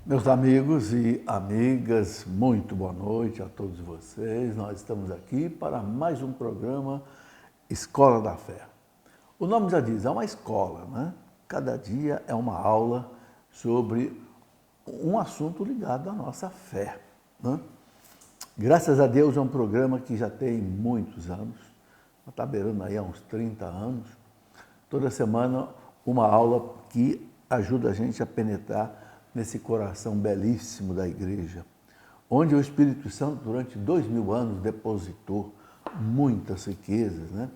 Meus amigos e amigas, muito boa noite a todos vocês. Nós estamos aqui para mais um programa Escola da Fé. O nome já diz, é uma escola, né? Cada dia é uma aula sobre um assunto ligado à nossa fé, né? Graças a Deus é um programa que já tem muitos anos, está beirando aí há uns 30 anos. Toda semana uma aula que ajuda a gente a penetrar nesse coração belíssimo da igreja, onde o Espírito Santo, durante 2000 anos, depositou muitas riquezas, né?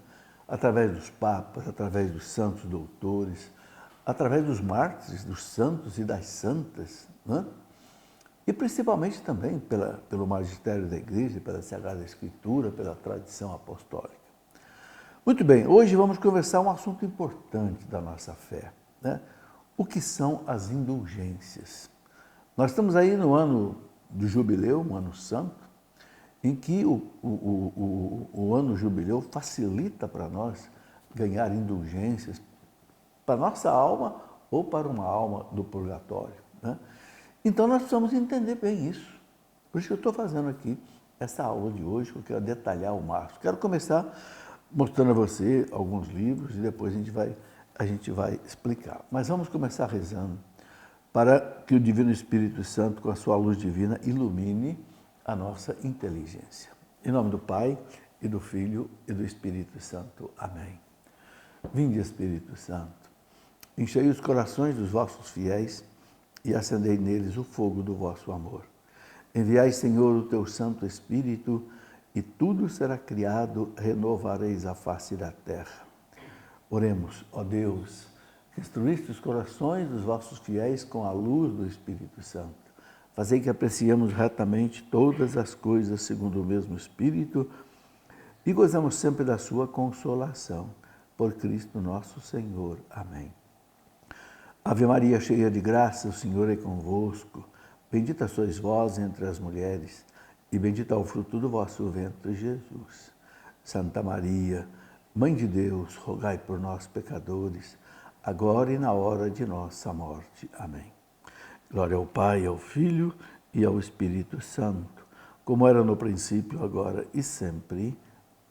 Através dos papas, através dos santos doutores, através dos mártires, dos santos e das santas, né? E principalmente também pelo magistério da igreja, pela Sagrada Escritura, pela tradição apostólica. Muito bem, hoje vamos conversar um assunto importante da nossa fé, né? O que são as indulgências? Nós estamos aí no ano do jubileu, um ano santo, em que o ano jubileu facilita para nós ganhar indulgências para a nossa alma ou para uma alma do purgatório, né? Então nós precisamos entender bem isso. Por isso que eu estou fazendo aqui essa aula de hoje, que eu quero detalhar o máximo. Quero começar mostrando a você alguns livros e depois a gente vai explicar. Mas vamos começar rezando para que o Divino Espírito Santo, com a sua luz divina, ilumine a nossa inteligência. Em nome do Pai, e do Filho, e do Espírito Santo. Amém. Vinde, Espírito Santo, enchei os corações dos vossos fiéis e acendei neles o fogo do vosso amor. Enviai, Senhor, o teu Santo Espírito, e tudo será criado, renovareis a face da terra. Oremos, ó Deus, que instruíste os corações dos vossos fiéis com a luz do Espírito Santo. Fazei que apreciemos retamente todas as coisas segundo o mesmo Espírito e gozamos sempre da sua consolação. Por Cristo nosso Senhor. Amém. Ave Maria, cheia de graça, o Senhor é convosco. Bendita sois vós entre as mulheres, e bendito é o fruto do vosso ventre, Jesus. Santa Maria, Mãe de Deus, rogai por nós, pecadores, agora e na hora de nossa morte. Amém. Glória ao Pai, ao Filho e ao Espírito Santo, como era no princípio, agora e sempre.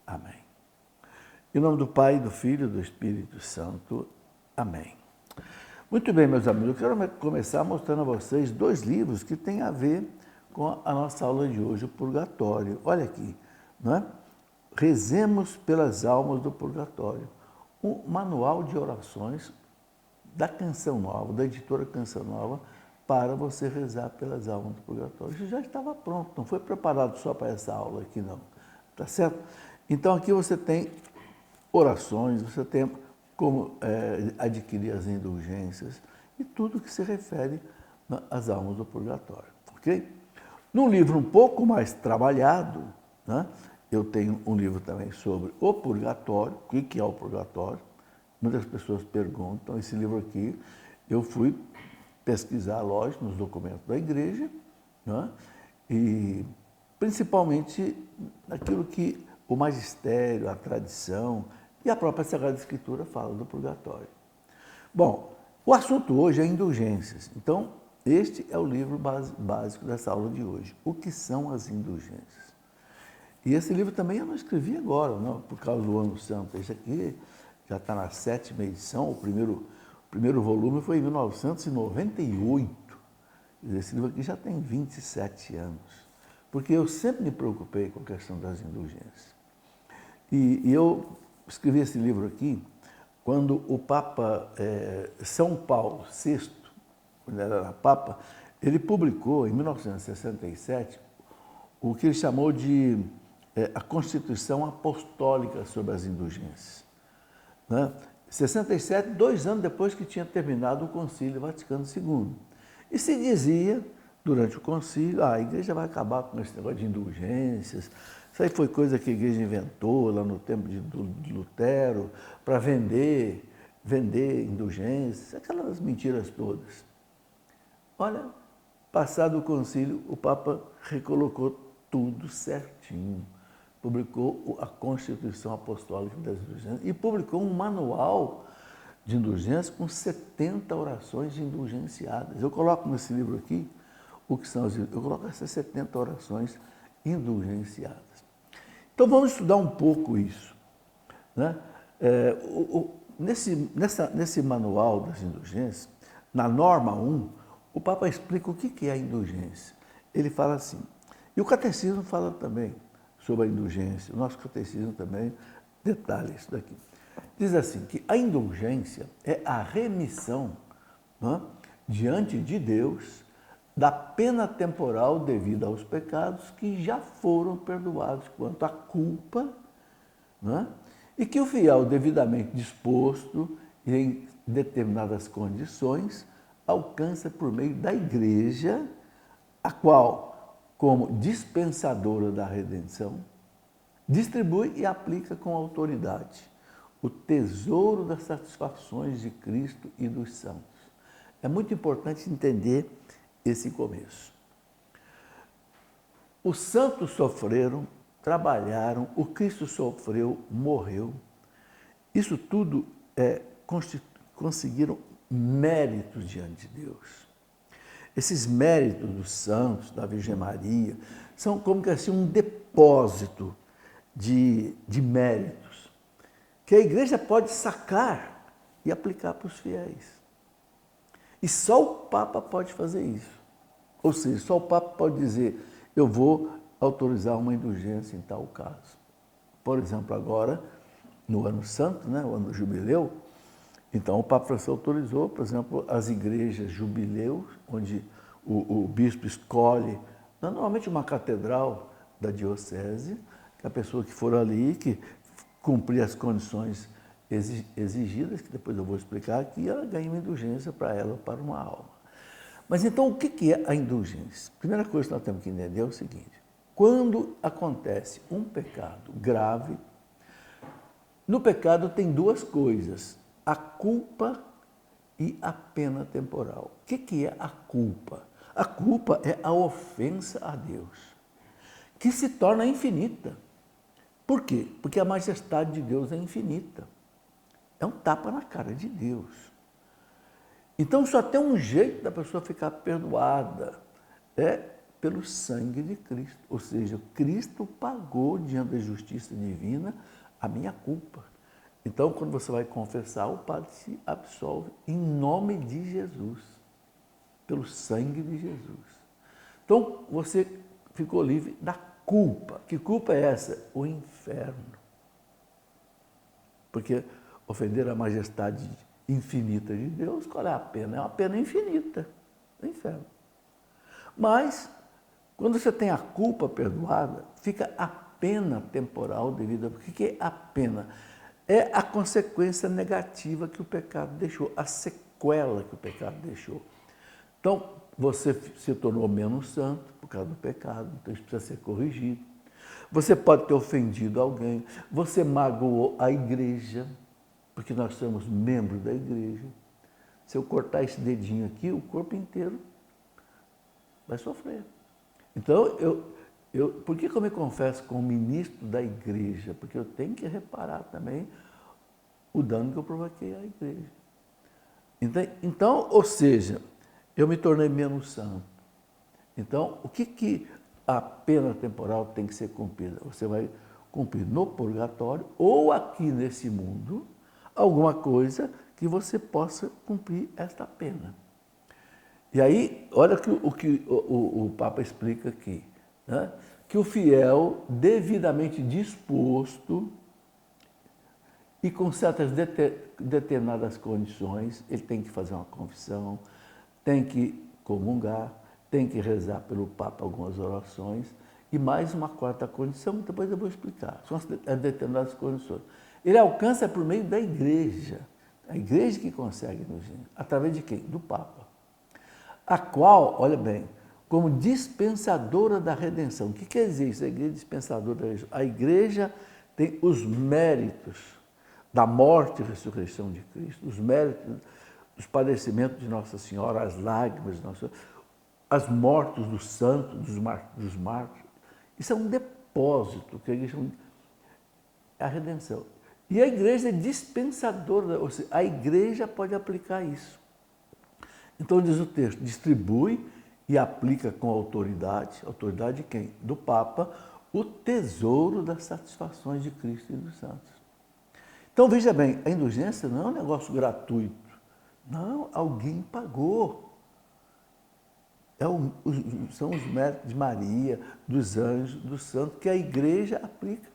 Amém. Em nome do Pai, do Filho e do Espírito Santo. Amém. Muito bem, meus amigos, eu quero começar mostrando a vocês dois livros que têm a ver com a nossa aula de hoje, o Purgatório. Olha aqui, não é? Rezemos pelas almas do Purgatório. Um manual de orações da Canção Nova, da editora Canção Nova, para você rezar pelas almas do Purgatório. Isso já estava pronto, não foi preparado só para essa aula aqui, não. Tá certo? Então, aqui você tem orações, você tem como adquirir as indulgências e tudo que se refere às almas do purgatório, ok? Num livro um pouco mais trabalhado, né, eu tenho um livro também sobre o purgatório, o que é o purgatório. Muitas pessoas perguntam, esse livro aqui eu fui pesquisar, lógico, nos documentos da igreja, né, e principalmente naquilo que o magistério, a tradição e a própria Sagrada Escritura fala do purgatório. Bom, o assunto hoje é indulgências. Então, este é o livro básico dessa aula de hoje. O que são as indulgências? E esse livro também eu não escrevi agora, não, por causa do Ano Santo. Esse aqui já está na 7ª edição. O primeiro volume foi em 1998. Esse livro aqui já tem 27 anos. Porque eu sempre me preocupei com a questão das indulgências. E eu escrevi esse livro aqui quando o Papa São Paulo VI, quando ele era Papa, ele publicou, em 1967, o que ele chamou de a Constituição Apostólica sobre as Indulgências. Né? 67, 2 anos depois que tinha terminado o Concílio Vaticano II. E se dizia, durante o concílio, a igreja vai acabar com esse negócio de indulgências. Isso aí foi coisa que a igreja inventou lá no tempo de Lutero para vender indulgências, aquelas mentiras todas. Olha, passado o concílio, o Papa recolocou tudo certinho. Publicou a Constituição Apostólica das Indulgências e publicou um manual de indulgências com 70 orações indulgenciadas. Eu coloco nesse livro aqui o que são eu coloco essas 70 orações indulgenciadas. Então vamos estudar um pouco isso, né? Nesse manual das indulgências, na norma 1, o Papa explica o que é a indulgência. Ele fala assim, e o catecismo fala também sobre a indulgência, o nosso catecismo também detalha isso daqui. Diz assim, que a indulgência é a remissão, né, diante de Deus da pena temporal devida aos pecados que já foram perdoados quanto à culpa, né, e que o fiel devidamente disposto e em determinadas condições alcança por meio da Igreja, a qual, como dispensadora da redenção, distribui e aplica com autoridade o tesouro das satisfações de Cristo e dos santos. É muito importante entender esse começo. Os santos sofreram, trabalharam, o Cristo sofreu, morreu. Isso tudo conseguiram méritos diante de Deus. Esses méritos dos santos, da Virgem Maria, são como que assim um depósito de méritos que a igreja pode sacar e aplicar para os fiéis. E só o Papa pode fazer isso. Ou seja, só o Papa pode dizer, eu vou autorizar uma indulgência em tal caso. Por exemplo, agora, no ano santo, né, o ano do jubileu, então o Papa Francisco autorizou, por exemplo, as igrejas jubileus, onde o bispo escolhe, normalmente uma catedral da diocese, que a pessoa que for ali, que cumprir as condições exigidas, que depois eu vou explicar aqui, ela ganha uma indulgência para ela, para uma alma. Mas então, o que é a indulgência? A primeira coisa que nós temos que entender é o seguinte, quando acontece um pecado grave, no pecado tem duas coisas, a culpa e a pena temporal. O que é a culpa? A culpa é a ofensa a Deus, que se torna infinita. Por quê? Porque a majestade de Deus é infinita. É um tapa na cara de Deus. Então só tem um jeito da pessoa ficar perdoada, é pelo sangue de Cristo. Ou seja, Cristo pagou diante da justiça divina a minha culpa. Então, quando você vai confessar, o Padre se absolve em nome de Jesus, pelo sangue de Jesus. Então, você ficou livre da culpa. Que culpa é essa? O inferno. Porque ofender a majestade infinita de Deus, qual é a pena? É uma pena infinita, o inferno. Mas, quando você tem a culpa perdoada, fica a pena temporal devida. O que é a pena? É a consequência negativa que o pecado deixou, a sequela que o pecado deixou. Então, você se tornou menos santo por causa do pecado, então isso precisa ser corrigido. Você pode ter ofendido alguém, você magoou a igreja, porque nós somos membros da igreja. Se eu cortar esse dedinho aqui, o corpo inteiro vai sofrer. Então, por que eu me confesso como ministro da igreja? Porque eu tenho que reparar também o dano que eu provoquei à igreja. Então, ou seja, eu me tornei menos santo. Então, o que a pena temporal tem que ser cumprida? Você vai cumprir no purgatório ou aqui nesse mundo alguma coisa que você possa cumprir esta pena. E aí, olha o que o Papa explica aqui, né? Que o fiel, devidamente disposto e com certas determinadas condições, ele tem que fazer uma confissão, tem que comungar, tem que rezar pelo Papa algumas orações e mais uma quarta condição, depois eu vou explicar, são as determinadas condições. Ele alcança por meio da igreja, a igreja que consegue, através de quem? Do Papa. A qual, olha bem, como dispensadora da redenção. O que quer dizer isso? A igreja dispensadora da redenção. A igreja tem os méritos da morte e ressurreição de Cristo, os méritos dos padecimentos de Nossa Senhora, as lágrimas de Nossa Senhora, as mortes dos santos, dos mártires. Isso é um depósito que a igreja chama de a redenção. E a igreja é dispensadora, ou seja, a igreja pode aplicar isso. Então diz o texto, distribui e aplica com autoridade de quem? Do Papa, o tesouro das satisfações de Cristo e dos santos. Então, veja bem, a indulgência não é um negócio gratuito. Não, alguém pagou. São os méritos de Maria, dos anjos, dos santos, que a igreja aplica,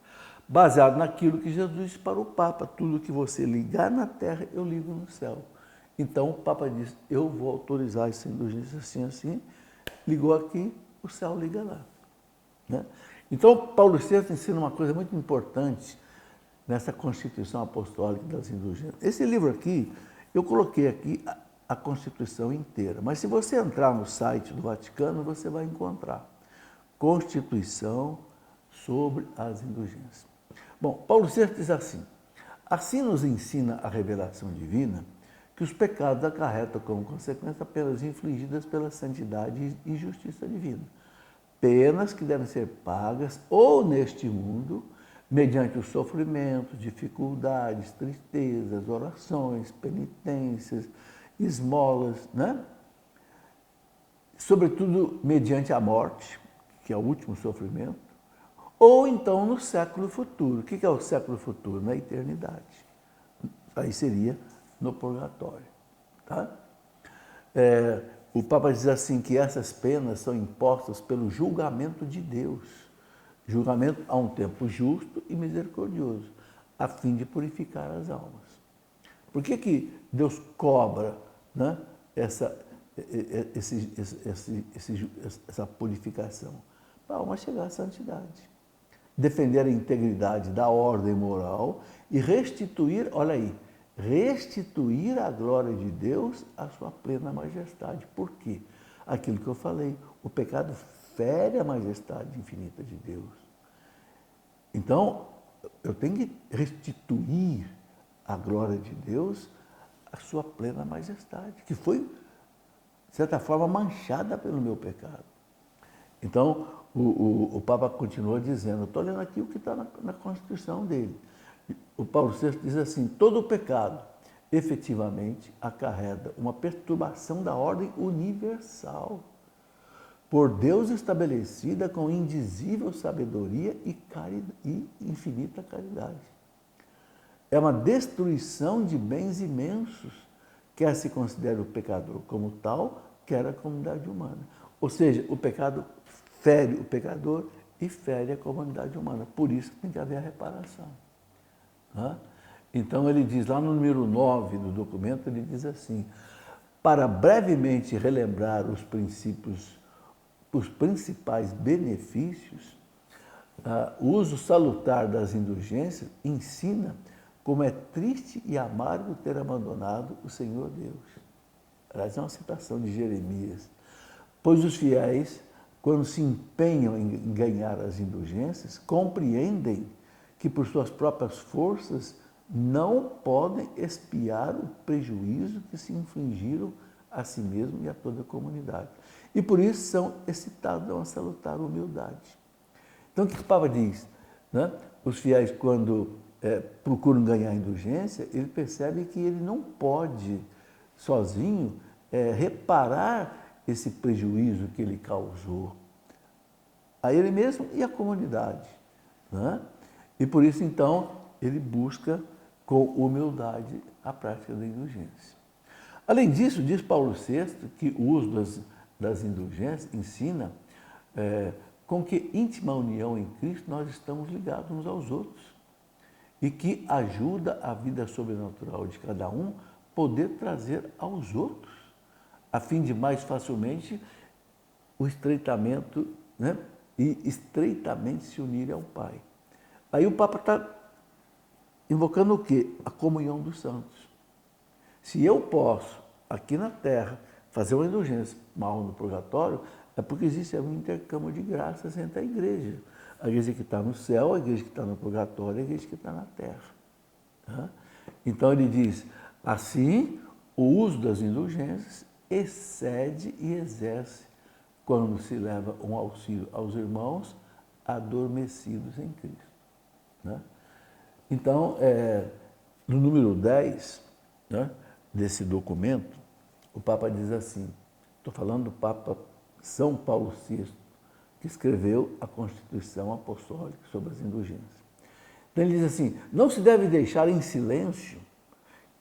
baseado naquilo que Jesus disse para o Papa. Tudo que você ligar na terra, eu ligo no céu. Então, o Papa disse, eu vou autorizar essa indulgência assim, assim. Ligou aqui, o céu liga lá. Né? Então, Paulo VI ensina uma coisa muito importante nessa Constituição Apostólica das Indulgências. Esse livro aqui, eu coloquei aqui a Constituição inteira, mas se você entrar no site do Vaticano, você vai encontrar Constituição sobre as Indulgências. Bom, Paulo VI diz assim nos ensina a revelação divina que os pecados acarretam como consequência penas infligidas pela santidade e justiça divina. Penas que devem ser pagas ou neste mundo, mediante os sofrimentos, dificuldades, tristezas, orações, penitências, esmolas, né? Sobretudo mediante a morte, que é o último sofrimento, ou então no século futuro. O que é o século futuro? Na eternidade. Aí seria no purgatório. Tá? O Papa diz assim que essas penas são impostas pelo julgamento de Deus. Julgamento a um tempo justo e misericordioso, a fim de purificar as almas. Por que Deus cobra, né, essa purificação? Para a alma chegar à santidade. Defender a integridade da ordem moral e restituir, olha aí, restituir à glória de Deus a sua plena majestade. Por quê? Aquilo que eu falei, o pecado fere a majestade infinita de Deus. Então, eu tenho que restituir à glória de Deus a sua plena majestade, que foi, de certa forma, manchada pelo meu pecado. Então, o Papa continua dizendo, estou lendo aqui o que está na Constituição dele. O Paulo VI diz assim, todo pecado efetivamente acarreta uma perturbação da ordem universal, por Deus estabelecida com indizível sabedoria e infinita caridade. É uma destruição de bens imensos, quer se considere o pecador como tal, quer a comunidade humana. Ou seja, o pecado fere o pecador e fere a comunidade humana. Por isso que tem que haver a reparação. Então ele diz lá no número 9 do documento, ele diz assim, para brevemente relembrar os principais benefícios, o uso salutar das indulgências ensina como é triste e amargo ter abandonado o Senhor Deus. Aliás, é uma citação de Jeremias. Pois os fiéis, quando se empenham em ganhar as indulgências, compreendem que por suas próprias forças não podem expiar o prejuízo que se infligiram a si mesmo e a toda a comunidade. E por isso são excitados a uma salutar humildade. Então, o que o Papa diz? Né? Os fiéis, quando procuram ganhar indulgência, ele percebe que ele não pode, sozinho, reparar esse prejuízo que ele causou a ele mesmo e à comunidade. Né? E por isso, então, ele busca com humildade a prática da indulgência. Além disso, diz Paulo VI que o uso das indulgências ensina com que íntima união em Cristo nós estamos ligados uns aos outros e que ajuda a vida sobrenatural de cada um poder trazer aos outros, a fim de mais facilmente o estreitamento, né? E estreitamente se unirem ao Pai. Aí o Papa está invocando o quê? A comunhão dos santos. Se eu posso, aqui na Terra, fazer uma indulgência, mal no purgatório, é porque existe um intercâmbio de graças entre a igreja. A igreja que está no céu, a igreja que está no purgatório, a igreja que está na Terra. Tá? Então ele diz, assim, o uso das indulgências excede e exerce quando se leva um auxílio aos irmãos adormecidos em Cristo. Né? Então, no número 10, né, desse documento, o Papa diz assim, estou falando do Papa São Paulo VI, que escreveu a Constituição Apostólica sobre as indulgências. Então ele diz assim, não se deve deixar em silêncio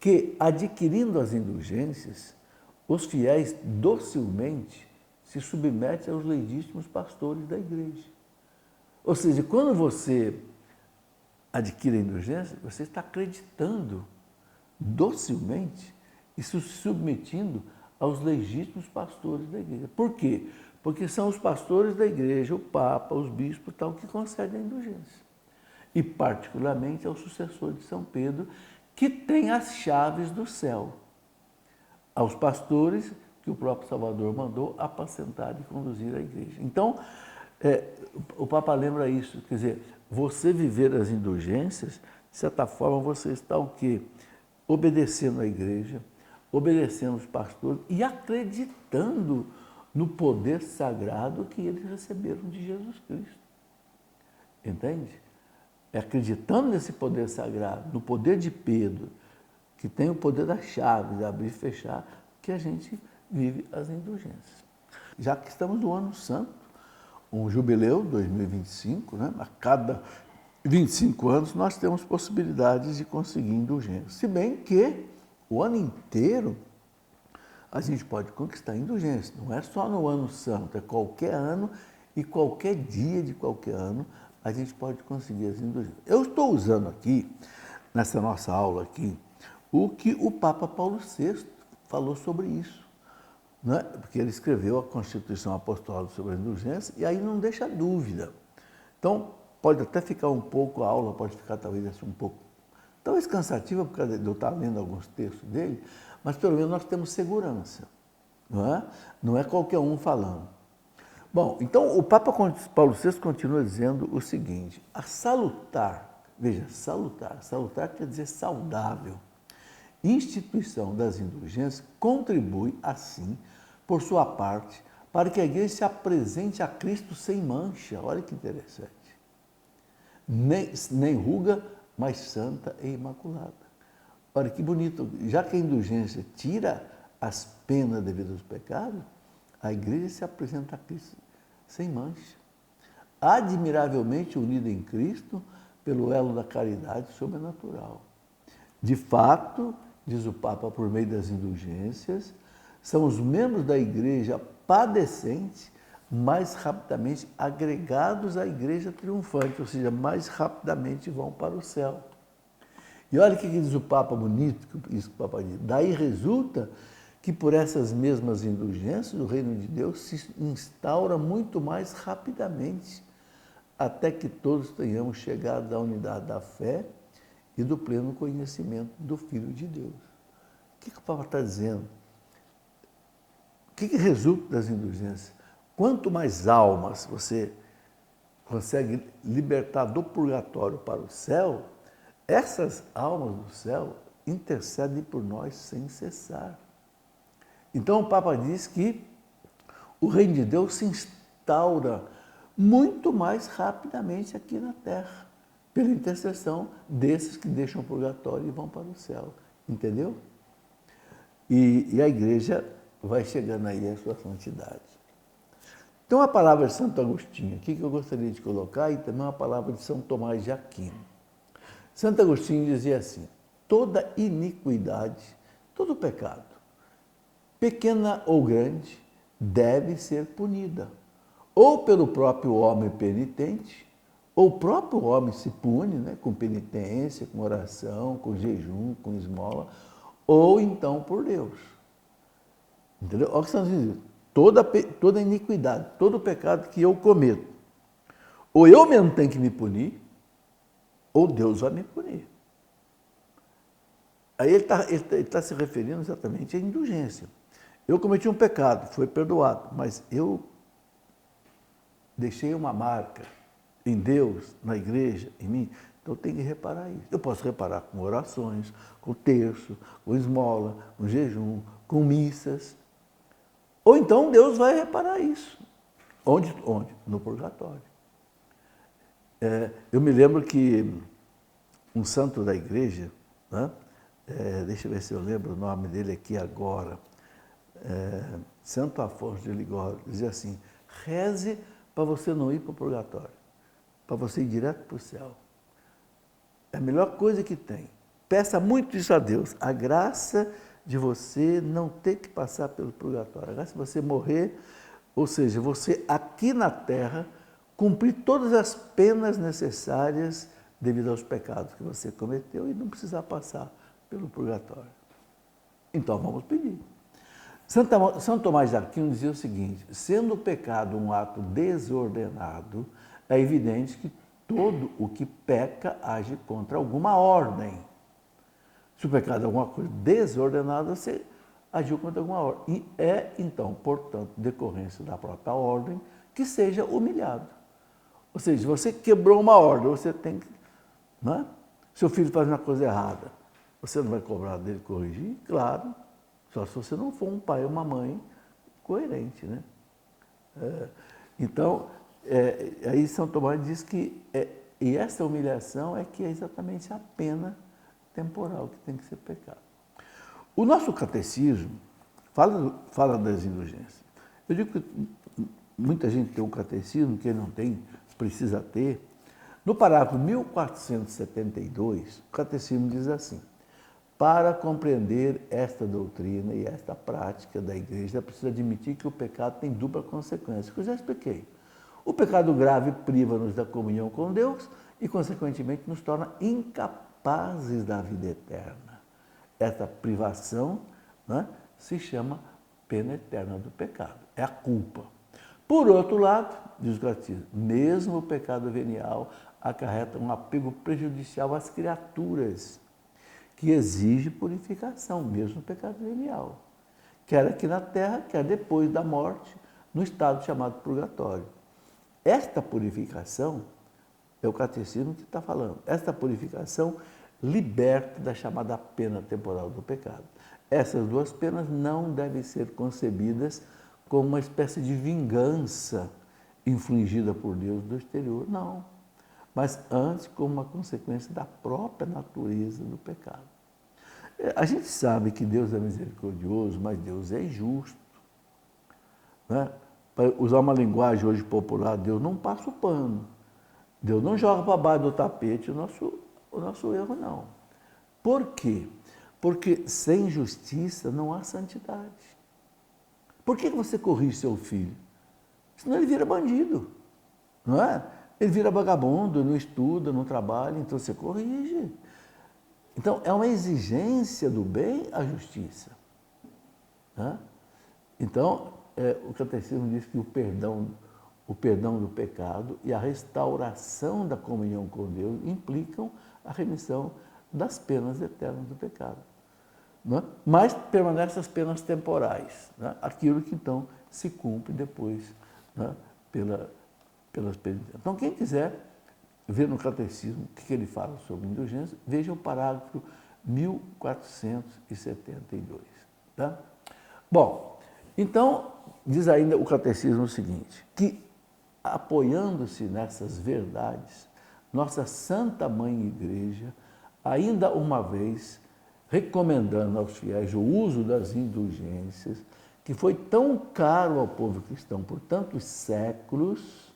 que, adquirindo as indulgências, os fiéis docilmente se submetem aos legítimos pastores da igreja. Ou seja, quando você adquire a indulgência, você está acreditando docilmente e se submetindo aos legítimos pastores da igreja. Por quê? Porque são os pastores da igreja, o Papa, os bispos, tal, que concedem a indulgência. E particularmente ao sucessor de São Pedro, que tem as chaves do céu. Aos pastores que o próprio Salvador mandou apacentar e conduzir a igreja. Então, o Papa lembra isso, quer dizer, você viver as indulgências, de certa forma você está o quê? Obedecendo à igreja, obedecendo os pastores e acreditando no poder sagrado que eles receberam de Jesus Cristo. Entende? É acreditando nesse poder sagrado, no poder de Pedro, que tem o poder da chave, de abrir e fechar, que a gente vive as indulgências. Já que estamos no ano santo, um jubileu, 2025, né? A cada 25 anos nós temos possibilidades de conseguir indulgência. Se bem que o ano inteiro a gente pode conquistar indulgência. Não é só no ano santo, é qualquer ano e qualquer dia de qualquer ano a gente pode conseguir as indulgências. Eu estou usando aqui, nessa nossa aula aqui, o que o Papa Paulo VI falou sobre isso. Né? Porque ele escreveu a Constituição Apostólica sobre a indulgência e aí não deixa dúvida. Então, pode até ficar um pouco, a aula pode ficar talvez um pouco, talvez cansativa, por causa de eu estar lendo alguns textos dele, mas pelo menos nós temos segurança. Não é qualquer um falando. Bom, então o Papa Paulo VI continua dizendo o seguinte, a salutar, veja, salutar quer dizer saudável, instituição das indulgências contribui, assim, por sua parte, para que a igreja se apresente a Cristo sem mancha. Olha que interessante. Nem ruga, mas santa e imaculada. Olha que bonito. Já que a indulgência tira as penas devidas aos pecados, a igreja se apresenta a Cristo sem mancha. Admiravelmente unida em Cristo pelo elo da caridade sobrenatural. De fato, diz o Papa, por meio das indulgências, são os membros da igreja padecentes mais rapidamente agregados à igreja triunfante, ou seja, mais rapidamente vão para o céu. E olha o que diz o Papa bonito, isso que o Papa diz. Daí resulta que por essas mesmas indulgências o reino de Deus se instaura muito mais rapidamente, até que todos tenhamos chegado à unidade da fé e do pleno conhecimento do Filho de Deus. O que o Papa está dizendo? O que resulta das indulgências? Quanto mais almas você consegue libertar do purgatório para o céu, essas almas do céu intercedem por nós sem cessar. Então o Papa diz que o reino de Deus se instaura muito mais rapidamente aqui na Terra, pela intercessão desses que deixam o purgatório e vão para o céu. Entendeu? E a igreja vai chegando aí à sua santidade. Então, a palavra de Santo Agostinho aqui que eu gostaria de colocar e também uma palavra de São Tomás de Aquino. Santo Agostinho dizia assim, toda iniquidade, todo pecado, pequena ou grande, deve ser punida, ou pelo próprio homem penitente, ou o próprio homem se pune, né, com penitência, com oração, com jejum, com esmola, ou então por Deus. Entendeu? Olha o que Santo diz. Toda iniquidade, todo pecado que eu cometo, ou eu mesmo tenho que me punir, ou Deus vai me punir. Aí ele está se referindo exatamente à indulgência. Eu cometi um pecado, foi perdoado, mas eu deixei uma marca em Deus, na igreja, em mim, então eu tenho que reparar isso. Eu posso reparar com orações, com terço, com esmola, com jejum, com missas. Ou então Deus vai reparar isso. Onde? No purgatório. Eu me lembro que um santo da igreja, né? Deixa eu ver se eu lembro o nome dele aqui agora, Santo Afonso de Ligório dizia assim, reze para você não ir para o purgatório, para você ir direto para o céu. É a melhor coisa que tem. Peça muito isso a Deus, a graça de você não ter que passar pelo purgatório, a graça de você morrer, ou seja, você aqui na terra cumprir todas as penas necessárias devido aos pecados que você cometeu e não precisar passar pelo purgatório. Então vamos pedir. São Tomás de Aquino dizia o seguinte, sendo o pecado um ato desordenado, é evidente que todo o que peca age contra alguma ordem. Se o pecado é alguma coisa desordenada, você agiu contra alguma ordem. E é, então, portanto, decorrência da própria ordem, que seja humilhado. Ou seja, se você quebrou uma ordem, você tem que... Não é? Seu filho faz uma coisa errada, você não vai cobrar dele corrigir? Claro, só se você não for um pai ou uma mãe coerente, né? Então, aí São Tomás diz que e essa humilhação é que é exatamente a pena temporal que tem que ser pecado. O nosso catecismo fala das indulgências. Eu digo que muita gente tem um catecismo, quem não tem precisa ter. No parágrafo 1472, o catecismo diz assim, para compreender esta doutrina e esta prática da igreja, é preciso admitir que o pecado tem dupla consequência, que eu já expliquei. O pecado grave priva-nos da comunhão com Deus e, consequentemente, nos torna incapazes da vida eterna. Essa privação, né, se chama pena eterna do pecado, é a culpa. Por outro lado, diz o catecismo, mesmo o pecado venial acarreta um apego prejudicial às criaturas, que exige purificação, mesmo o pecado venial, quer aqui na terra, quer depois da morte, no estado chamado purgatório. Esta purificação, é o catecismo que está falando, esta purificação liberta da chamada pena temporal do pecado. Essas duas penas não devem ser concebidas como uma espécie de vingança infligida por Deus do exterior, não. Mas antes como uma consequência da própria natureza do pecado. A gente sabe que Deus é misericordioso, mas Deus é justo. Né? Para usar uma linguagem hoje popular, Deus não passa o pano. Deus não joga para baixo do tapete o nosso erro, não. Por quê? Porque sem justiça não há santidade. Por que você corrige seu filho? Senão ele vira bandido, não é? Ele vira vagabundo, não estuda, não trabalha, então você corrige. Então, é uma exigência do bem a justiça. Né? Então, o catecismo diz que o perdão do pecado e a restauração da comunhão com Deus implicam a remissão das penas eternas do pecado. Né? Mas permanecem as penas temporais, né? Aquilo que então se cumpre depois, né? pelas penitências. Então, quem quiser ver no catecismo o que ele fala sobre indulgência, veja o parágrafo 1472. Tá? Bom, então, diz ainda o catecismo o seguinte, que apoiando-se nessas verdades, nossa Santa Mãe Igreja, ainda uma vez, recomendando aos fiéis o uso das indulgências, que foi tão caro ao povo cristão por tantos séculos,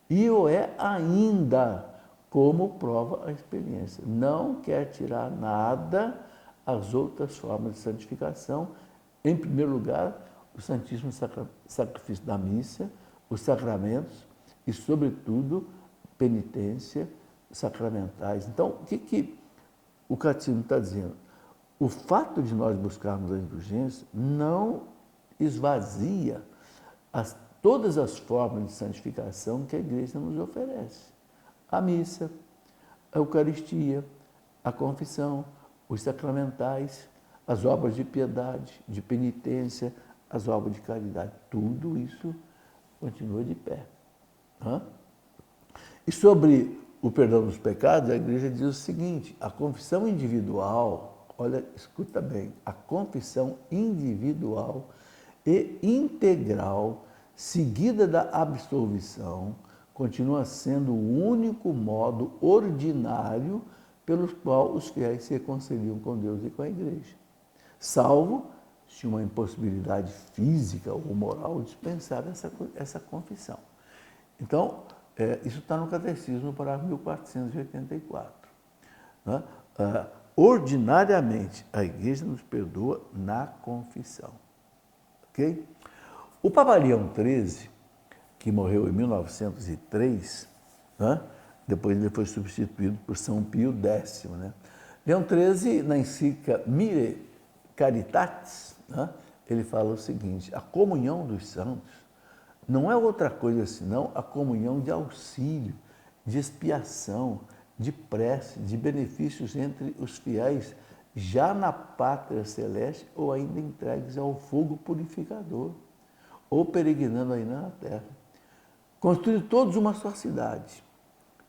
e o é ainda, como prova a experiência. Não quer tirar nada às outras formas de santificação. Em primeiro lugar, o Santíssimo Sacrifício da Missa, os sacramentos e, sobretudo, penitência sacramentais. Então, o que o catecismo está dizendo? O fato de nós buscarmos a indulgência não esvazia todas as formas de santificação que a Igreja nos oferece. A missa, a Eucaristia, a confissão, os sacramentais, as obras de piedade, de penitência, as obras de caridade. Tudo isso continua de pé. E sobre o perdão dos pecados, a Igreja diz o seguinte, a confissão individual, olha, escuta bem, a confissão individual e integral, seguida da absolvição, continua sendo o único modo ordinário pelo qual os fiéis se reconciliam com Deus e com a Igreja. Salvo se uma impossibilidade física ou moral, dispensava essa confissão. Então, isso está no Catecismo, no parágrafo 1484. Né? Ordinariamente, a Igreja nos perdoa na confissão. Ok? O Papa Leão XIII, que morreu em 1903, né? Depois ele foi substituído por São Pio X. Né? Leão XIII, na encíclica Mire Caritatis, né? Ele fala o seguinte: a comunhão dos santos não é outra coisa senão a comunhão de auxílio, de expiação, de prece, de benefícios entre os fiéis, já na pátria celeste ou ainda entregues ao fogo purificador, ou peregrinando ainda na terra. Constitui todos uma só cidade,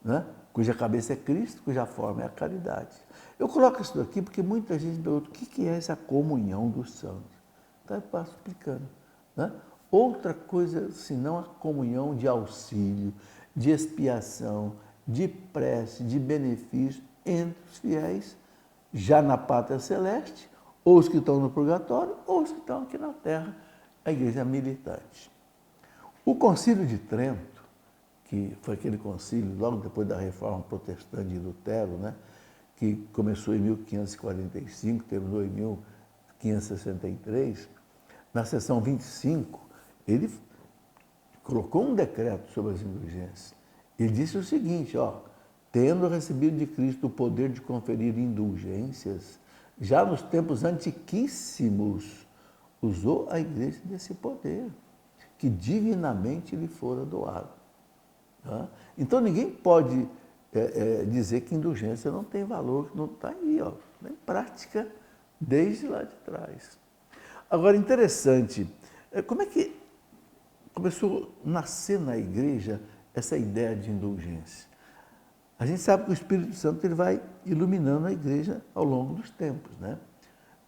né? Cuja cabeça é Cristo, cuja forma é a caridade. Eu coloco isso aqui porque muita gente pergunta o que é essa comunhão dos santos. Então eu passo explicando. Né? Outra coisa senão a comunhão de auxílio, de expiação, de prece, de benefício entre os fiéis, já na pátria celeste, ou os que estão no purgatório, ou os que estão aqui na terra, a igreja militante. O Concílio de Trento, que foi aquele concílio logo depois da Reforma Protestante de Lutero, né, que começou em 1545, terminou em 1563, na seção 25, ele colocou um decreto sobre as indulgências. Ele disse o seguinte, tendo recebido de Cristo o poder de conferir indulgências, já nos tempos antiquíssimos, usou a igreja desse poder, que divinamente lhe fora doado. Tá? Então ninguém pode dizer que indulgência não tem valor, que não está aí, em prática, desde lá de trás. Agora, interessante, como é que começou a nascer na igreja essa ideia de indulgência? A gente sabe que o Espírito Santo ele vai iluminando a igreja ao longo dos tempos, né?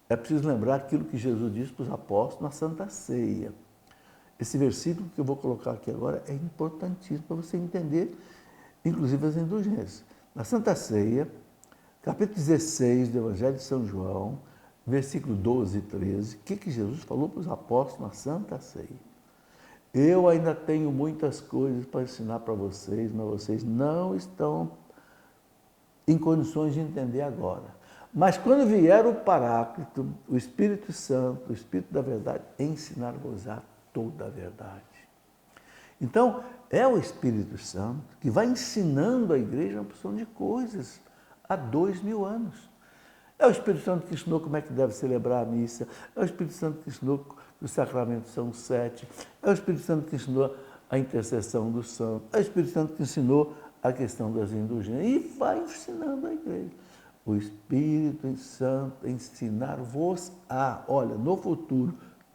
É preciso lembrar aquilo que Jesus disse para os apóstolos na Santa Ceia. Esse versículo que eu vou colocar aqui agora é importantíssimo para você entender, inclusive, as indulgências. Na Santa Ceia, capítulo 16 do Evangelho de São João, versículo 12 e 13, o que Jesus falou para os apóstolos na Santa Ceia? Eu ainda tenho muitas coisas para ensinar para vocês, mas vocês não estão em condições de entender agora. Mas quando vier o Paráclito, o Espírito Santo, o Espírito da verdade, ensinar-vos-á toda a verdade. Então, é o Espírito Santo que vai ensinando a igreja uma porção de coisas há 2000 anos. É o Espírito Santo que ensinou como é que deve celebrar a missa, é o Espírito Santo que ensinou que os sacramentos são 7, é o Espírito Santo que ensinou a intercessão do santo, é o Espírito Santo que ensinou a questão das indulgências e vai ensinando a igreja. O Espírito Santo ensinar-vos-á, olha, no futuro,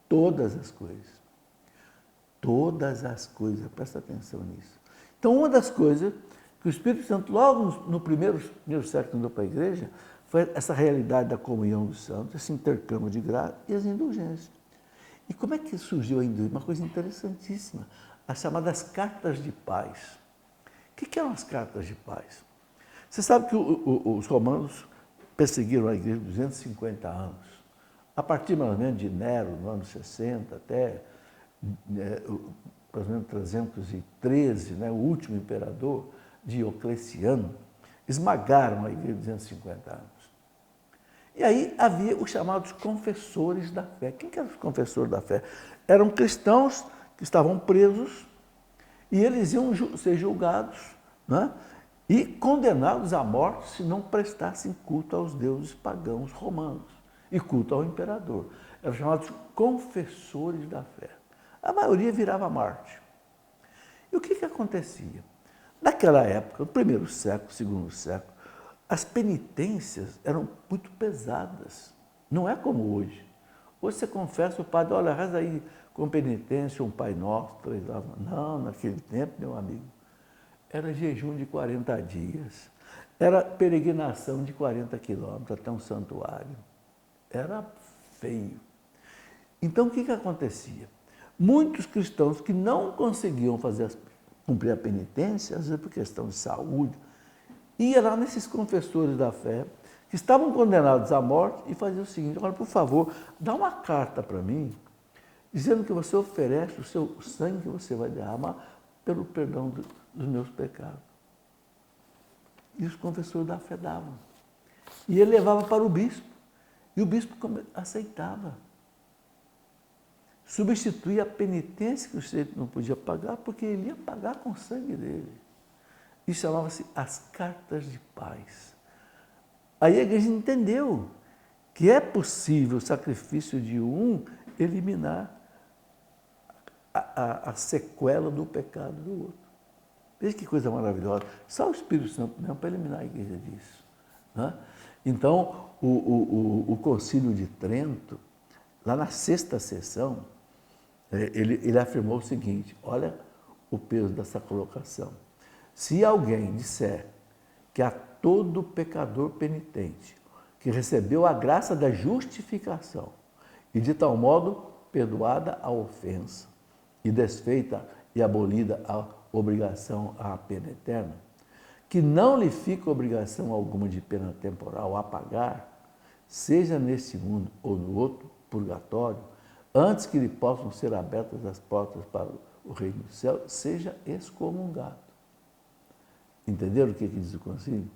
todas as coisas. Todas as coisas, presta atenção nisso. Então, uma das coisas que o Espírito Santo, logo no primeiro século, deu para a igreja, foi essa realidade da comunhão dos santos, esse intercâmbio de graça e as indulgências. E como é que surgiu a indulgência? Uma coisa interessantíssima, as chamadas cartas de paz. O que eram as cartas de paz? Você sabe que os romanos perseguiram a igreja 250 anos. A partir, mais ou menos, de Nero, no ano 60, até mais ou menos 313, né, o último imperador, Diocleciano, esmagaram a igreja 250 anos. E aí havia os chamados confessores da fé. Quem que eram os confessores da fé? Eram cristãos que estavam presos e eles iam ser julgados, né, e condenados à morte se não prestassem culto aos deuses pagãos romanos e culto ao imperador. Eram chamados confessores da fé. A maioria virava Marte. E o que acontecia? Naquela época, no primeiro século, segundo século, as penitências eram muito pesadas. Não é como hoje. Hoje você confessa o padre, olha, reza aí com penitência um Pai Nosso, 3 horas. Não, naquele tempo, meu amigo, era jejum de 40 dias, era peregrinação de 40 quilômetros até um santuário. Era feio. Então, o que acontecia? Muitos cristãos que não conseguiam cumprir a penitência, às vezes por questão de saúde, ia lá nesses confessores da fé, que estavam condenados à morte e faziam o seguinte: olha, por favor, dá uma carta para mim, dizendo que você oferece o seu sangue que você vai derramar pelo perdão dos meus pecados. E os confessores da fé davam. E ele levava para o bispo. E o bispo aceitava. Substituía a penitência que o sujeito não podia pagar, porque ele ia pagar com o sangue dele. Isso chamava-se as cartas de paz. Aí a igreja entendeu que é possível o sacrifício de um eliminar a sequela do pecado do outro. Veja que coisa maravilhosa. Só o Espírito Santo mesmo para eliminar a igreja disso. Né? Então, o Concílio de Trento, lá na sexta sessão, ele afirmou o seguinte: olha o peso dessa colocação. Se alguém disser que a todo pecador penitente que recebeu a graça da justificação e de tal modo perdoada a ofensa e desfeita e abolida a obrigação à pena eterna, que não lhe fica obrigação alguma de pena temporal a pagar, seja neste mundo ou no outro purgatório, antes que lhe possam ser abertas as portas para o reino do céu, seja excomungado. Entenderam o que diz o concílio?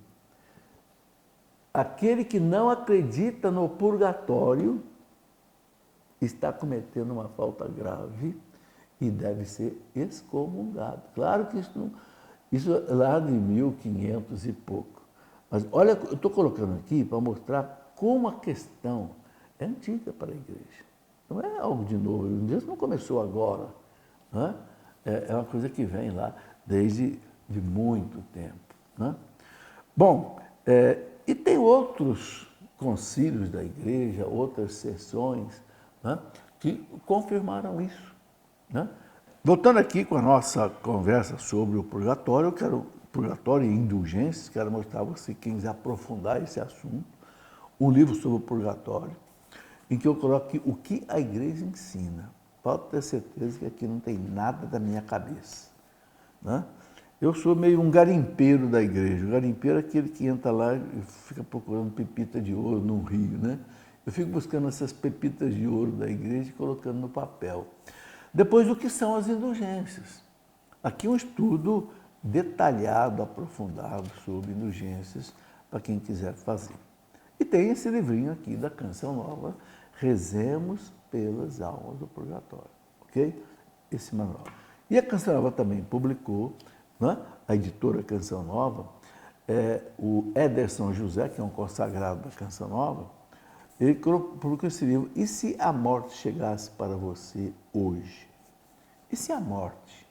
Aquele que não acredita no purgatório está cometendo uma falta grave e deve ser excomungado. Claro que isso é lá de 1500 e pouco. Mas olha, eu estou colocando aqui para mostrar como a questão é antiga para a igreja. Não é algo de novo, isso não começou agora. Né? É uma coisa que vem lá desde de muito tempo. Né? Bom, e tem outros concílios da igreja, outras sessões, né, que confirmaram isso. Né? Voltando aqui com a nossa conversa sobre o purgatório, purgatório e indulgências, quero mostrar a você, quem quiser aprofundar esse assunto, um livro sobre o purgatório, em que eu coloco aqui o que a igreja ensina. Pode ter certeza que aqui não tem nada da minha cabeça. Né? Eu sou meio um garimpeiro da igreja. O garimpeiro é aquele que entra lá e fica procurando pepita de ouro num rio. Né? Eu fico buscando essas pepitas de ouro da igreja e colocando no papel. Depois, o que são as indulgências? Aqui um estudo detalhado, aprofundado sobre indulgências para quem quiser fazer. E tem esse livrinho aqui da Canção Nova, Rezemos pelas Almas do Purgatório. Ok? Esse manual. E a Canção Nova também publicou, né, a editora Canção Nova, o Ederson José, que é um consagrado da Canção Nova, ele publicou esse livro, E se a morte chegasse para você hoje? E se a morte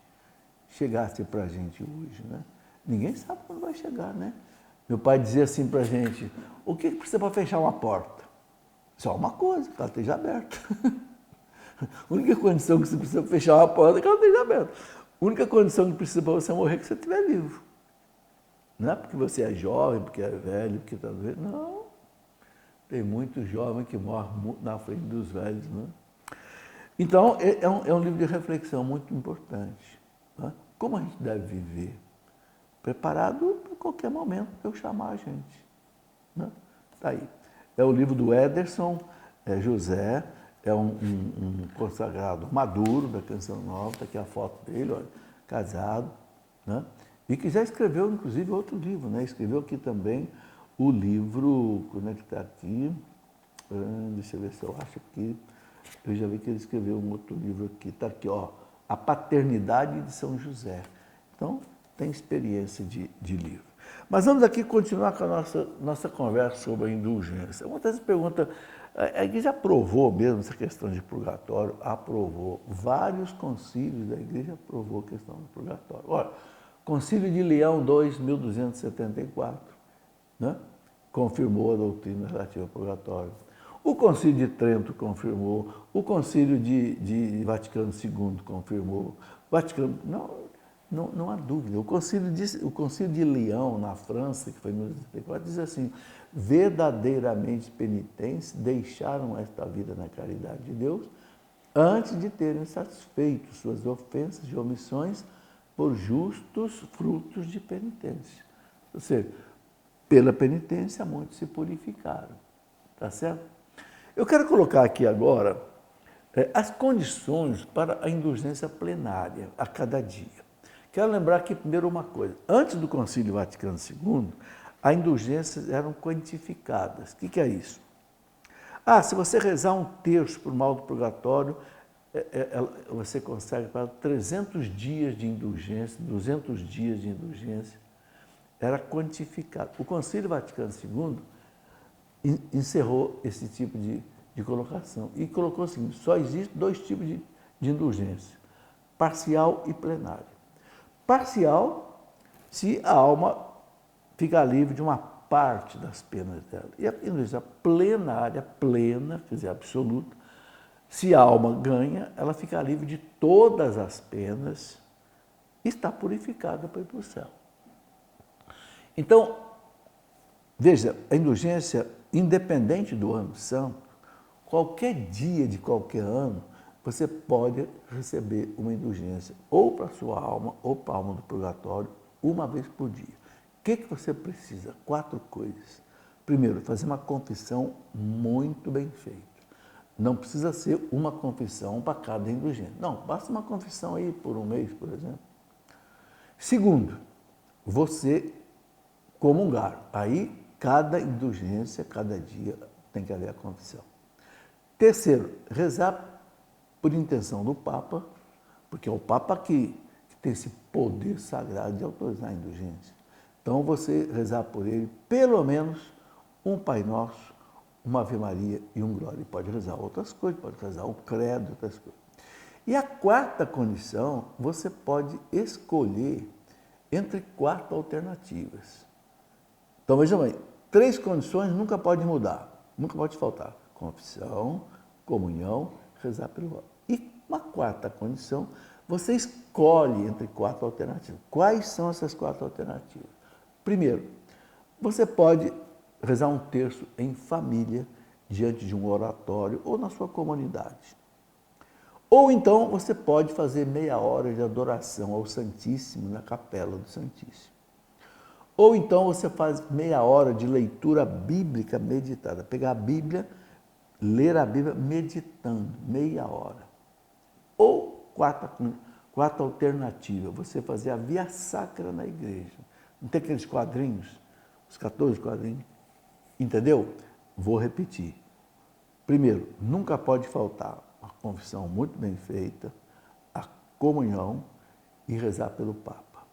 chegasse para a gente hoje? Né? Ninguém sabe quando vai chegar, né? Meu pai dizia assim para a gente: o que precisa para fechar uma porta? Só uma coisa, que ela esteja aberta. A única condição que você precisa para fechar uma porta é que ela esteja aberta. A única condição que precisa para você morrer é que você estiver vivo. Não é porque você é jovem, porque é velho, porque está doente. Não. Tem muitos jovens que morrem na frente dos velhos. Né? Então, é um livro de reflexão muito importante. Né? Como a gente deve viver? Preparado para qualquer momento para eu chamar a gente. Né? Tá aí. É o livro do Ederson José, é um consagrado maduro da Canção Nova, está aqui a foto dele, olha, casado. Né? E que já escreveu, inclusive, outro livro. Né? Escreveu aqui também o livro, como é que está aqui? Deixa eu ver se eu acho aqui. Eu já vi que ele escreveu um outro livro aqui. Está aqui, ó, A Paternidade de São José. Então, tem experiência de livro. Mas vamos aqui continuar com a nossa conversa sobre a indulgência. Muitas vezes pergunta, a igreja aprovou mesmo essa questão de purgatório? Aprovou. Vários concílios da igreja aprovou a questão do purgatório. Olha, Concílio de Leão II, 1274, né? Confirmou a doutrina relativa ao purgatório. O Concílio de Trento confirmou, o Concílio de Vaticano II confirmou. Vaticano, não há dúvida. O Concílio de Leão, na França, que foi em 1974, diz assim: verdadeiramente penitentes deixaram esta vida na caridade de Deus antes de terem satisfeito suas ofensas e omissões por justos frutos de penitência. Ou seja, pela penitência, muitos se purificaram. Tá certo? Eu quero colocar aqui agora as condições para a indulgência plenária a cada dia. Quero lembrar aqui primeiro uma coisa. Antes do Concílio Vaticano II, as indulgências eram quantificadas. O que é isso? Se você rezar um terço por mal do purgatório, você consegue para 300 dias de indulgência, 200 dias de indulgência. Era quantificado. O Concílio Vaticano II encerrou esse tipo de colocação e colocou o seguinte: só existem dois tipos de indulgência, parcial e plenária. Parcial, se a alma fica livre de uma parte das penas dela. E a indulgência plenária, plena, quer dizer, absoluta, se a alma ganha, ela fica livre de todas as penas e está purificada para ir para o céu. Então, veja, a indulgência, independente do ano santo, qualquer dia de qualquer ano, você pode receber uma indulgência ou para a sua alma ou para a alma do purgatório, uma vez por dia. O que você precisa? 4 coisas. Primeiro, fazer uma confissão muito bem feita. Não precisa ser uma confissão para cada indulgência. Não, basta uma confissão aí por um mês, por exemplo. Segundo, você comungar. Aí, cada indulgência, cada dia, tem que haver a confissão. Terceiro, rezar por intenção do Papa, porque é o Papa que tem esse poder sagrado de autorizar a indulgência. Então, você rezar por ele, pelo menos, um Pai Nosso, uma Ave Maria e um Glória. Pode rezar outras coisas, pode rezar o credo, outras coisas. E a quarta condição, você pode escolher entre 4 alternativas. Então, veja bem, 3 condições nunca pode mudar, nunca pode faltar. Confissão, comunhão, rezar pelo voto. E uma quarta condição, você escolhe entre 4 alternativas. Quais são essas 4 alternativas? Primeiro, você pode rezar um terço em família, diante de um oratório ou na sua comunidade. Ou então você pode fazer meia hora de adoração ao Santíssimo na capela do Santíssimo. Ou então você faz meia hora de leitura bíblica meditada. Pegar a Bíblia, ler a Bíblia meditando, meia hora. Ou quarta alternativa, você fazer a via sacra na igreja. Não tem aqueles quadrinhos, os 14 quadrinhos? Entendeu? Vou repetir. Primeiro, nunca pode faltar a confissão muito bem feita, a comunhão e rezar pelo Papa.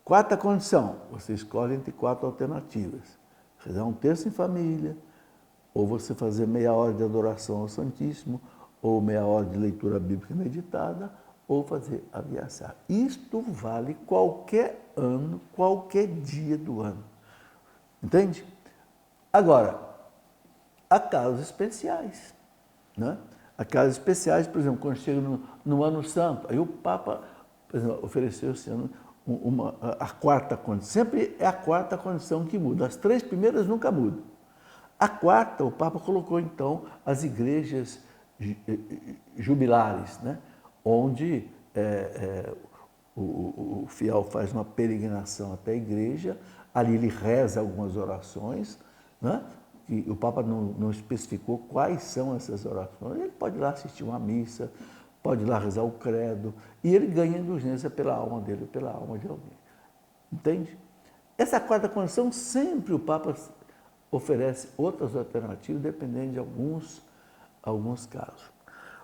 Quarta condição, você escolhe entre 4 alternativas. Rezar um terço em família, ou você fazer meia hora de adoração ao Santíssimo, ou meia hora de leitura bíblica meditada, ou fazer a via sacra. Isto vale qualquer ano, qualquer dia do ano. Entende? Agora, há casos especiais, né? Há casos especiais, por exemplo, quando chega no Ano Santo, aí o Papa, por exemplo, ofereceu esse ano a quarta condição. Sempre é a quarta condição que muda. As 3 primeiras nunca mudam. A quarta, o Papa colocou, então, as igrejas jubilares, né? Onde o fiel faz uma peregrinação até a igreja, ali ele reza algumas orações, né? E o Papa não especificou quais são essas orações. Ele pode ir lá assistir uma missa, pode ir lá rezar o credo, e ele ganha indulgência pela alma dele, pela alma de alguém. Entende? Essa quarta condição, sempre o Papa oferece outras alternativas, dependendo de alguns casos.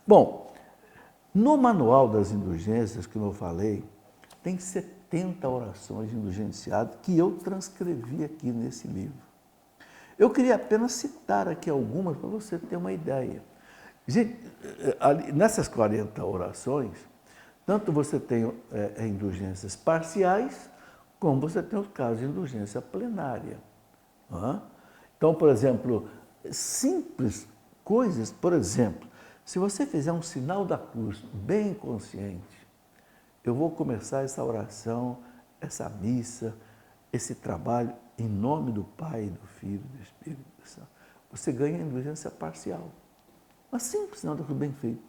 Bom, no manual das indulgências, que eu falei, tem 70 orações indulgenciadas que eu transcrevi aqui nesse livro. Eu queria apenas citar aqui algumas para você ter uma ideia. Gente, nessas 40 orações, tanto você tem indulgências parciais, como você tem os casos de indulgência plenária. Então, por exemplo, simples coisas, por exemplo, se você fizer um sinal da cruz bem consciente, eu vou começar essa oração, essa missa, esse trabalho em nome do Pai, do Filho e do Espírito Santo. Você ganha indulgência parcial. Mas simples sinal da cruz bem feito.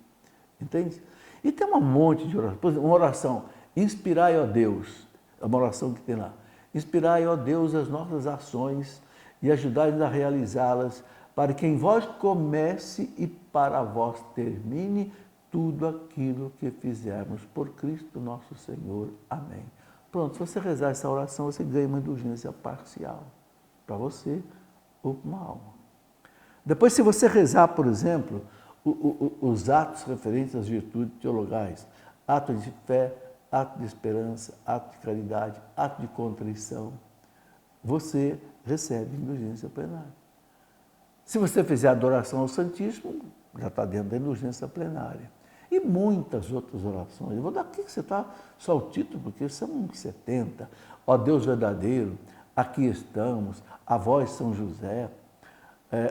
Entende? E tem um monte de oração. Por exemplo, uma oração, inspirai, ó Deus, é uma oração que tem lá. Inspirai, ó Deus, as nossas ações e ajudai-nos a realizá-las, para que em vós comece e para vós termine tudo aquilo que fizermos por Cristo nosso Senhor. Amém. Pronto, se você rezar essa oração, você ganha uma indulgência parcial para você ou para uma alma. Depois, se você rezar, por exemplo, os atos referentes às virtudes teologais, ato de fé, ato de esperança, ato de caridade, ato de contrição, você recebe indulgência plenária. Se você fizer adoração ao Santíssimo, já está dentro da indulgência plenária. E muitas outras orações. Eu vou dar aqui que você está só o título, porque são 70. Ó Deus verdadeiro, aqui estamos, a vós São José,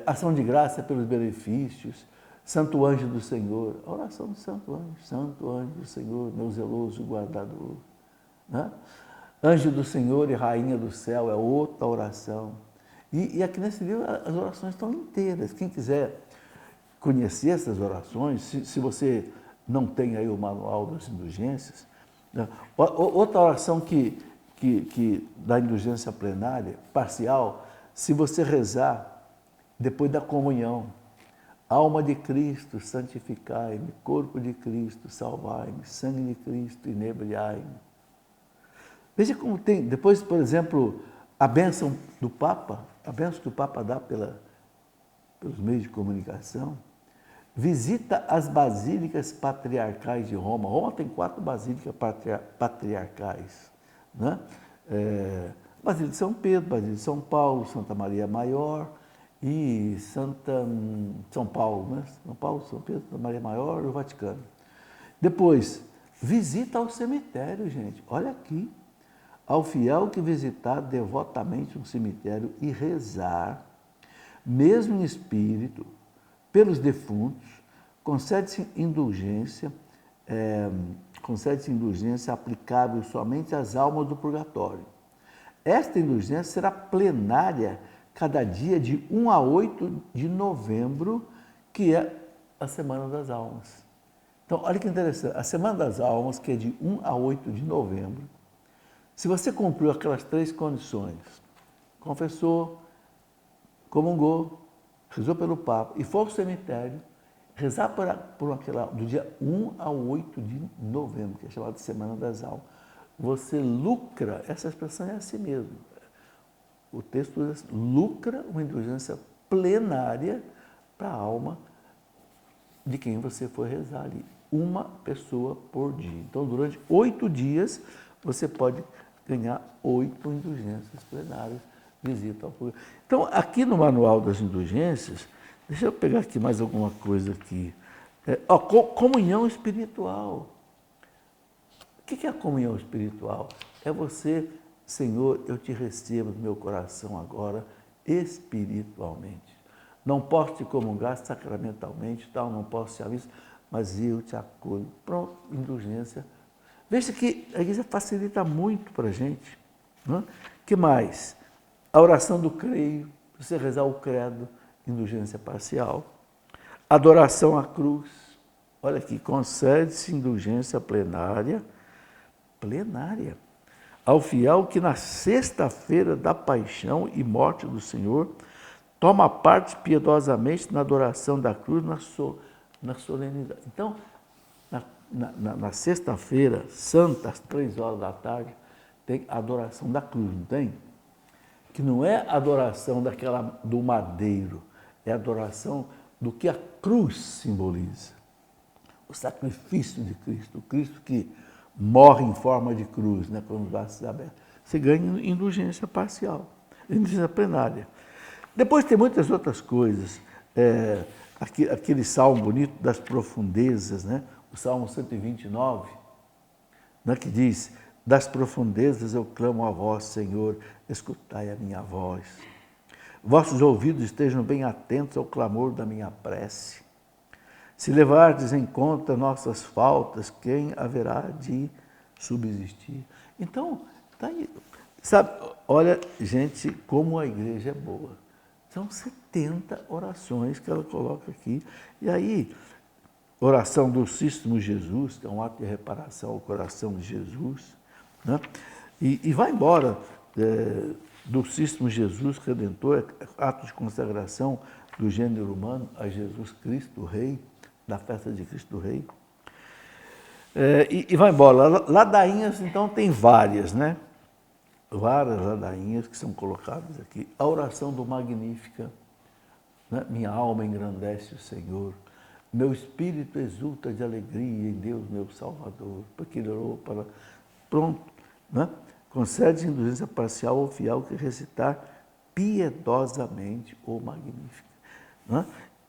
ação de graça pelos benefícios, Santo Anjo do Senhor, a oração do Santo Anjo do Senhor, meu zeloso guardador. Né? Anjo do Senhor e Rainha do Céu é outra oração. E aqui nesse livro as orações estão inteiras. Quem quiser conhecer essas orações, se você não tem aí o manual das indulgências, né? Outra oração que da indulgência plenária, parcial, se você rezar depois da comunhão, alma de Cristo, santificai-me, corpo de Cristo, salvai-me, sangue de Cristo, inebriai-me. Veja como tem, depois, por exemplo, a bênção do Papa, a bênção que o Papa dá pelos meios de comunicação, visita as basílicas patriarcais de Roma. Roma tem 4 basílicas patriarcais, né? Basílica de São Pedro, Basílica de São Paulo, Santa Maria Maior e São Paulo, né? São Paulo, São Pedro, Santa Maria Maior e o Vaticano. Depois, visita ao cemitério, gente. Olha aqui. Ao fiel que visitar devotamente um cemitério e rezar, mesmo em espírito, pelos defuntos, concede-se indulgência aplicável somente às almas do purgatório. Esta indulgência será plenária cada dia de 1 a 8 de novembro, que é a Semana das Almas. Então, olha que interessante, a Semana das Almas, que é de 1 a 8 de novembro, se você cumpriu aquelas 3 condições, confessou, comungou, rezou pelo Papa e for ao cemitério, rezar do dia 1 a 8 de novembro, que é chamado de Semana das Almas, você lucra, essa expressão é assim mesmo, o texto diz, lucra uma indulgência plenária para a alma de quem você for rezar ali, uma pessoa por dia. Então, durante 8 dias, você pode ganhar 8 indulgências plenárias, visita ao purgatório. Então, aqui no Manual das Indulgências, deixa eu pegar aqui mais alguma coisa aqui. Comunhão espiritual. O que é a comunhão espiritual? É você, Senhor, eu te recebo no meu coração agora, espiritualmente. Não posso te comungar sacramentalmente, tal, não posso te avisar, mas eu te acolho. Pronto, indulgência. Veja que a igreja facilita muito para a gente. O que mais? A oração do creio, você rezar o credo, indulgência parcial. Adoração à cruz. Olha aqui, concede-se indulgência plenária, ao fiel que na sexta-feira da paixão e morte do Senhor toma parte piedosamente na adoração da cruz na solenidade. Então, na sexta-feira santa, às 3 horas da tarde, tem a adoração da cruz, não tem? Que não é a adoração do madeiro, é a adoração do que a cruz simboliza. O sacrifício de Cristo, o Cristo que morre em forma de cruz, né, com os braços abertos. Você ganha indulgência parcial, indulgência plenária. Depois tem muitas outras coisas. Aquele salmo bonito das profundezas, né? O Salmo 129, né, que diz, das profundezas eu clamo a vós, Senhor, escutai a minha voz. Vossos ouvidos estejam bem atentos ao clamor da minha prece. Se levardes em conta nossas faltas, quem haverá de subsistir? Então, tá aí. Sabe, olha, gente, como a igreja é boa. São 70 orações que ela coloca aqui. E aí, oração do Dulcíssimo Jesus, que é um ato de reparação ao coração de Jesus, né? E vai embora. Dulcíssimo Jesus Redentor, ato de consagração do gênero humano a Jesus Cristo Rei, da festa de Cristo Rei. E vai embora. Ladainhas, então, tem várias, né? Várias ladainhas que são colocadas aqui. A oração do Magnífica, né? Minha alma engrandece o Senhor, meu espírito exulta de alegria em Deus, meu Salvador, porque ele orou para... Pronto, né? Concede indulgência parcial ao fiel que recitar piedosamente o Magnífica. Né?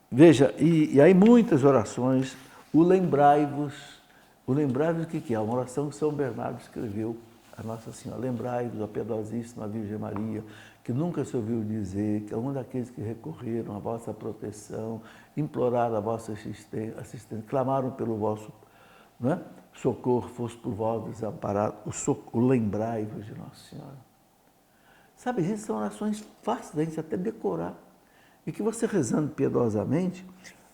Veja, e aí muitas orações, o lembrai-vos o que é? Uma oração que São Bernardo escreveu a Nossa Senhora. Lembrai-vos, a piedosíssima Virgem Maria, que nunca se ouviu dizer que é um daqueles que recorreram à vossa proteção, imploraram a vossa assistência, clamaram pelo vosso, né, socorro, fosse por vós desamparado, o lembrai-vos de Nossa Senhora. Sabe, gente, são orações fáceis da gente até decorar. E que você rezando piedosamente,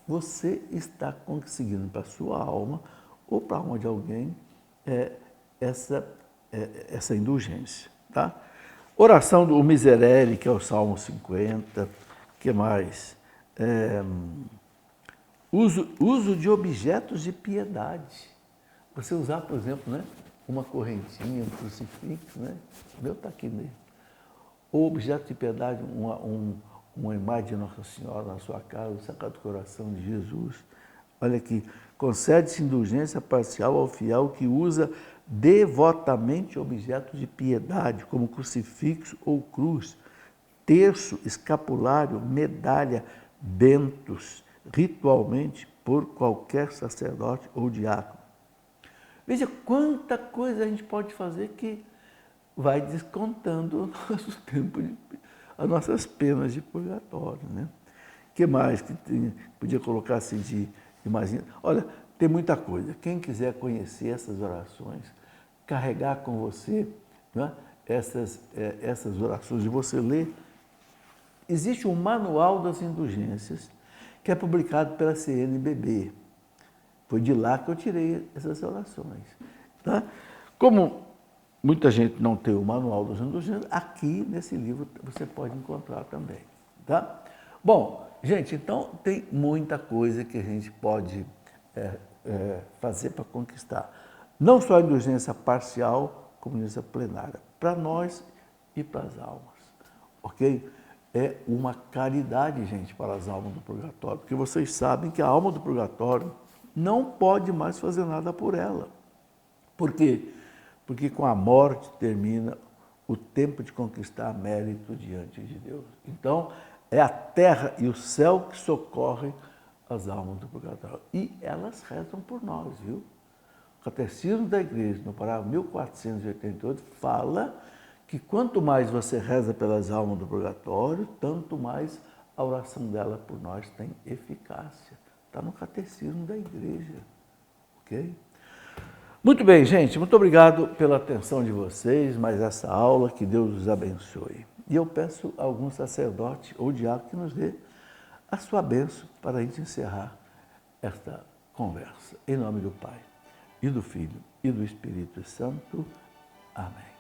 você está conseguindo para a sua alma ou para a alma de alguém essa indulgência. Tá? Oração do Miserere, que é o Salmo 50. Que mais? Uso de objetos de piedade. Você usar, por exemplo, né, uma correntinha, um crucifixo, né? O meu está aqui dentro. Ou objeto de piedade, uma imagem de Nossa Senhora na sua casa, o Sagrado Coração de Jesus. Olha aqui, concede-se indulgência parcial ao fiel que usa devotamente objetos de piedade, como crucifixo ou cruz, terço, escapulário, medalha, bentos, ritualmente por qualquer sacerdote ou diácono. Veja quanta coisa a gente pode fazer que vai descontando o nosso tempo, as nossas penas de purgatório, né? O que mais que podia colocar assim de... Imagina, olha, tem muita coisa. Quem quiser conhecer essas orações, carregar com você, né, essas orações, e você ler, existe um manual das indulgências que é publicado pela CNBB. Foi de lá que eu tirei essas orações. Tá? Como muita gente não tem o manual das indulgências, aqui nesse livro você pode encontrar também. Tá? Bom, gente, então tem muita coisa que a gente pode fazer para conquistar. Não só a indulgência parcial, como a indulgência plenária, para nós e para as almas. Ok? É uma caridade, gente, para as almas do purgatório, porque vocês sabem que a alma do purgatório não pode mais fazer nada por ela. Por quê? Porque com a morte termina o tempo de conquistar mérito diante de Deus. Então, é a terra e o céu que socorrem as almas do purgatório. E elas rezam por nós, viu? O Catecismo da Igreja, no parágrafo 1488, fala que quanto mais você reza pelas almas do purgatório, tanto mais a oração dela por nós tem eficácia. Está no Catecismo da Igreja, ok? Muito bem, gente, muito obrigado pela atenção de vocês, mais essa aula, que Deus os abençoe. E eu peço a algum sacerdote ou diácono que nos dê a sua bênção para a gente encerrar esta conversa. Em nome do Pai, e do Filho, e do Espírito Santo. Amém.